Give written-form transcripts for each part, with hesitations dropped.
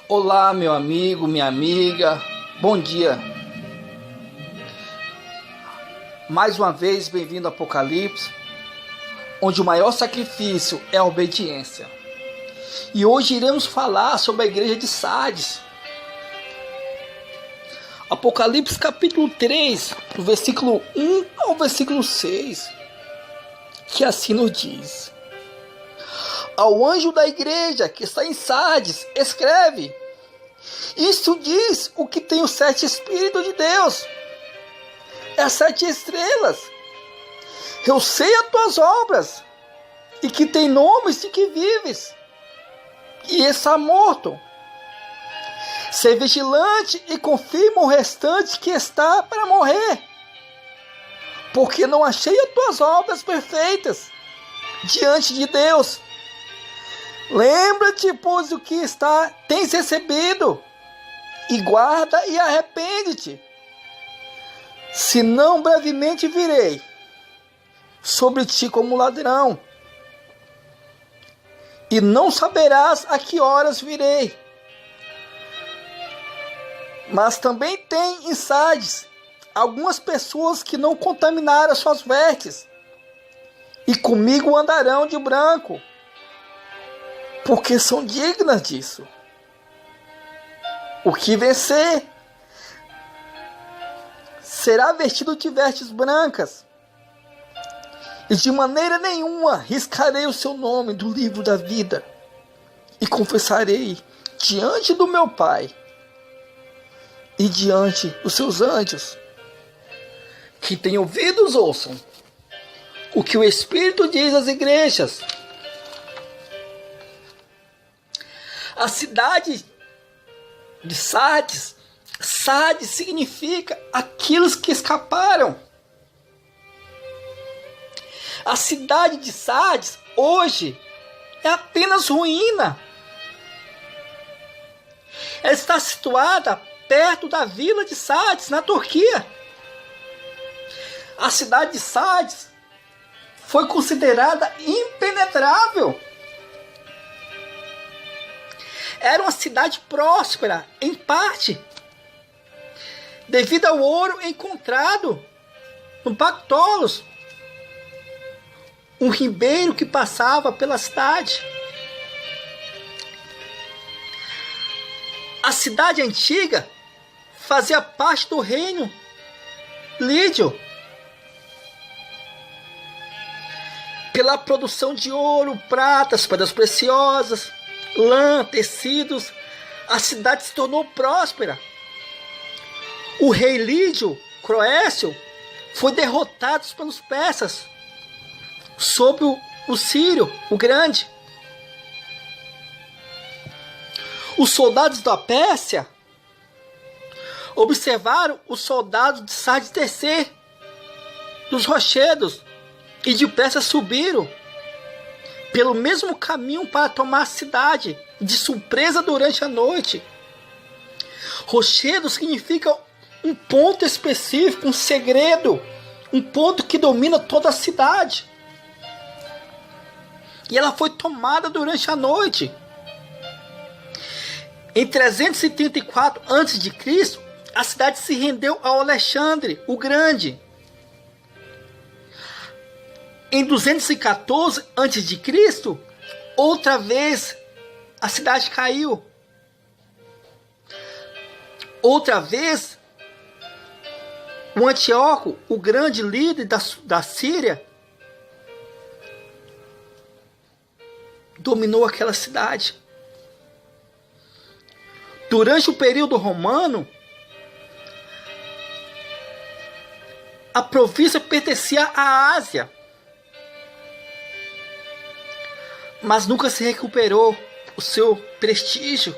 Olá, meu amigo, minha amiga, bom dia. Mais uma vez, bem-vindo ao Apocalipse, onde o maior sacrifício é a obediência. E hoje iremos falar sobre a igreja de Sardes. Apocalipse capítulo 3, do versículo 1 ao versículo 6, que assim nos diz: Ao anjo da igreja que está em Sardes, escreve: Isto diz o que tem os 7 Espíritos de Deus, as 7 estrelas. Eu sei as tuas obras, e que tem nomes de que vives, e está morto. Ser vigilante e confirma o restante que está para morrer, porque não achei as tuas obras perfeitas diante de Deus. Lembra-te, pois, do que tens recebido, e guarda e arrepende-te. Senão brevemente virei sobre ti como ladrão, e não saberás a que horas virei. Mas também tem em Sardes algumas pessoas que não contaminaram as suas vestes, e comigo andarão de branco, porque são dignas disso. O que vencer será vestido de vestes brancas, e de maneira nenhuma riscarei o seu nome do livro da vida, e confessarei diante do meu Pai e diante dos seus anjos. Que têm ouvidos, ouçam o que o Espírito diz às igrejas. A cidade de Sardes, Sardes significa aqueles que escaparam. A cidade de Sardes hoje é apenas ruína. Ela está situada perto da vila de Sardes, na Turquia. A cidade de Sardes foi considerada impenetrável. Era uma cidade próspera, em parte, devido ao ouro encontrado no Pactolos, um ribeiro que passava pela cidade. A cidade antiga fazia parte do reino lídio, pela produção de ouro, pratas, pedras preciosas, lã, tecidos. A cidade se tornou próspera. O rei lídio, Croécio, foi derrotado pelos persas sob o Círio, o Grande. Os soldados da Pérsia observaram os soldados de Sardes descer dos rochedos, e depressa subiram pelo mesmo caminho para tomar a cidade de surpresa durante a noite. Rochedo significa um ponto específico, um segredo, um ponto que domina toda a cidade. E ela foi tomada durante a noite. Em 334 a.C., a cidade se rendeu ao Alexandre o Grande. Em 214 a.C., outra vez a cidade caiu. Outra vez, o Antíoco, o grande líder da Síria, dominou aquela cidade. Durante o período romano, a província pertencia à Ásia, mas nunca se recuperou o seu prestígio.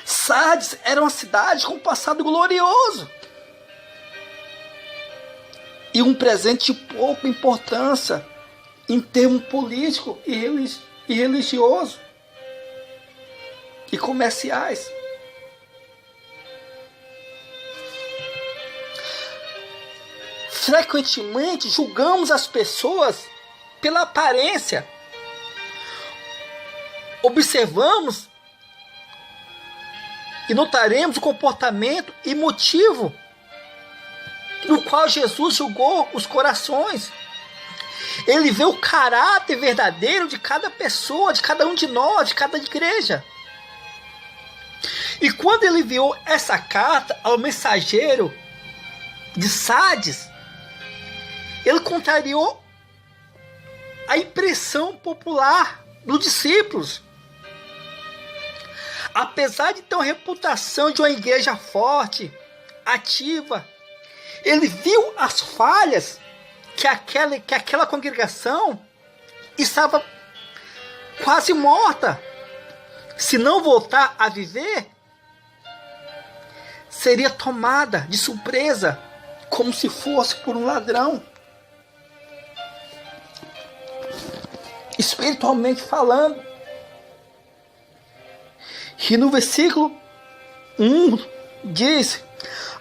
Sardes era uma cidade com um passado glorioso e um presente de pouca importância em termos político e religioso e comerciais. Frequentemente julgamos as pessoas pela aparência. Observamos e notaremos o comportamento e motivo no qual Jesus julgou os corações. Ele vê o caráter verdadeiro de cada pessoa, de cada um de nós, de cada igreja. E quando ele enviou essa carta ao mensageiro de Sardes, ele contrariou a impressão popular dos discípulos. Apesar de ter uma reputação de uma igreja forte, ativa, ele viu as falhas que aquela congregação estava quase morta. Se não voltar a viver, seria tomada de surpresa, como se fosse por um ladrão. Espiritualmente falando. E no versículo 1 diz: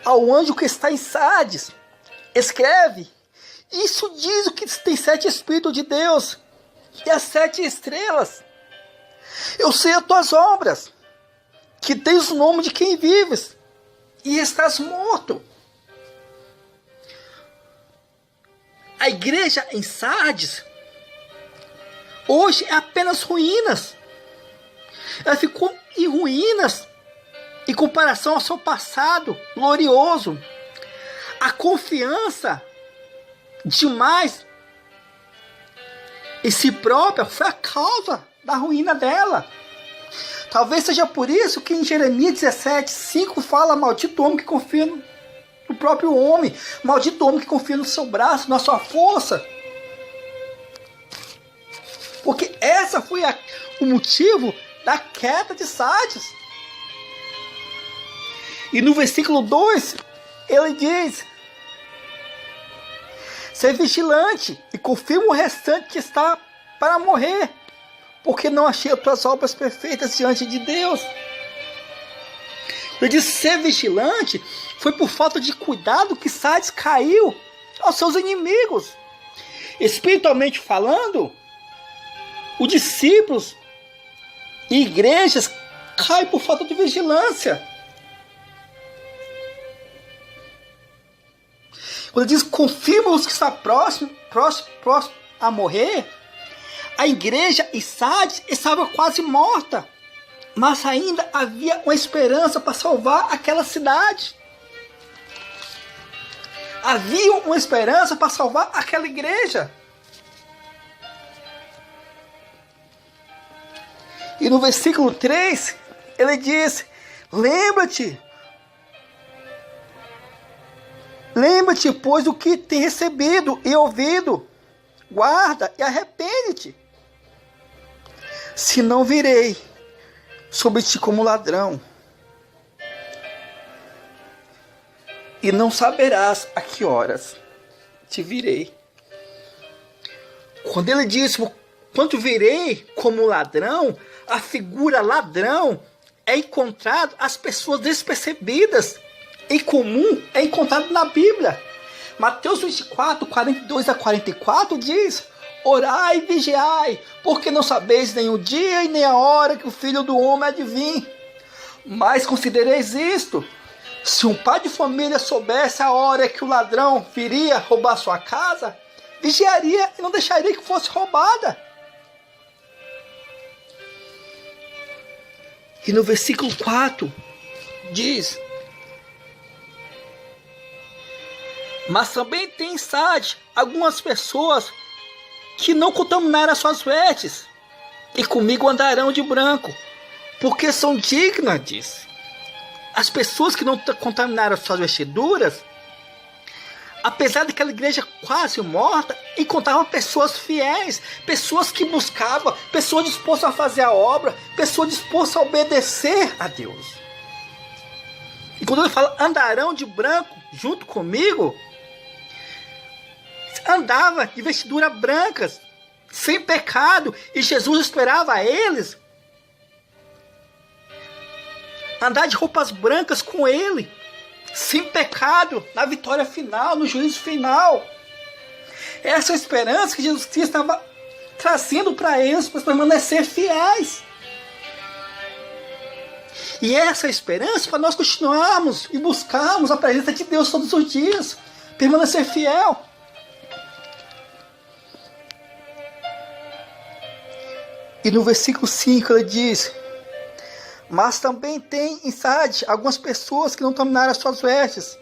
ao anjo que está em Sardes, escreve: isso diz o que tem 7 Espíritos de Deus e as 7 estrelas. Eu sei as tuas obras, que tens o nome de quem vives e estás morto. A igreja em Sardes hoje é apenas ruínas. Ela ficou em ruínas em comparação ao seu passado glorioso. A confiança demais em si própria foi a causa da ruína dela. Talvez seja por isso que em Jeremias 17:5 fala: maldito homem que confia no próprio homem, maldito homem que confia no seu braço, na sua força. Porque essa foi o motivo da queda de Sardes. E no versículo 2 ele diz: ser vigilante e confirma o restante que está para morrer, porque não achei as tuas obras perfeitas diante de Deus. Ele diz: ser vigilante foi por falta de cuidado que Sardes caiu aos seus inimigos. Espiritualmente falando, os discípulos e igrejas caem por falta de vigilância. Quando diz confirma os que está próximo a morrer, a igreja em Sardes estava quase morta, mas ainda havia uma esperança para salvar aquela cidade. Havia uma esperança para salvar aquela igreja. E no versículo 3, ele diz: lembra-te, pois, do que tem recebido e ouvido, guarda e arrepende-te. Se não virei sobre ti como ladrão, e não saberás a que horas te virei. Quando ele diz: quando virei como ladrão, a figura ladrão é encontrado as pessoas despercebidas. Em comum é encontrado na Bíblia. Mateus 24, 42 a 44 diz: orai e vigiai, porque não sabeis nem o dia e nem a hora que o Filho do Homem há de vir. Mas considereis isto: se um pai de família soubesse a hora que o ladrão viria roubar sua casa, vigiaria e não deixaria que fosse roubada. E no versículo 4 diz: mas também tem em Sardes algumas pessoas que não contaminaram as suas vestes, e comigo andarão de branco, porque são dignas, diz. As pessoas que não contaminaram as suas vestiduras, apesar daquela igreja quase morta, encontravam pessoas fiéis, pessoas que buscavam, pessoas dispostas a fazer a obra, pessoas dispostas a obedecer a Deus. E quando ele fala andarão de branco junto comigo, andava de vestiduras brancas, sem pecado, e Jesus esperava eles andar de roupas brancas com ele, sem pecado, na vitória final, no juízo final. Essa é a esperança que Jesus estava trazendo para eles, para permanecer fiéis. E essa é a esperança para nós continuarmos e buscarmos a presença de Deus todos os dias. Permanecer fiel. E no versículo 5 ele diz: mas também tem em Sardes algumas pessoas que não terminaram as suas vestes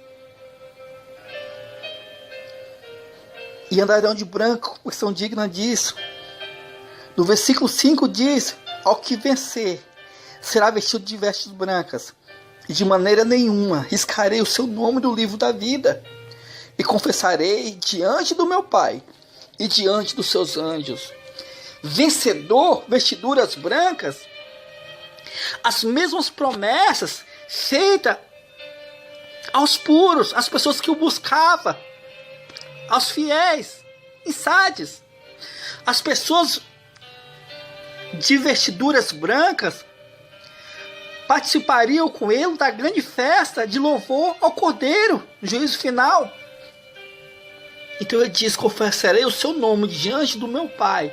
e andarão de branco, porque são dignas disso. No versículo 5 diz: ao que vencer será vestido de vestes brancas, e de maneira nenhuma riscarei o seu nome do livro da vida, e confessarei diante do meu Pai e diante dos seus anjos. Vencedor, vestiduras brancas, as mesmas promessas feitas aos puros, às pessoas que o buscavam, aos fiéis em Sardes. As pessoas de vestiduras brancas participariam com ele da grande festa de louvor ao Cordeiro, no juízo final. Então ele diz: confessarei o seu nome diante do meu Pai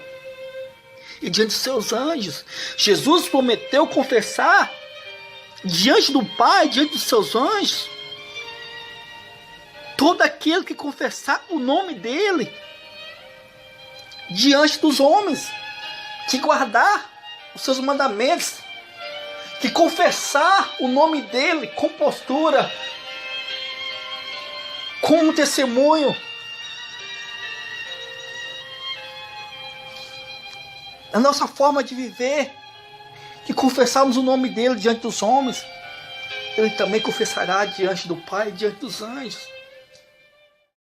e diante dos seus anjos. Jesus prometeu confessar diante do Pai, diante dos seus anjos, todo aquele que confessar o nome dele diante dos homens, que guardar os seus mandamentos, que confessar o nome dele com postura, com um testemunho. A nossa forma de viver, que confessarmos o nome dele diante dos homens, ele também confessará diante do Pai e diante dos anjos.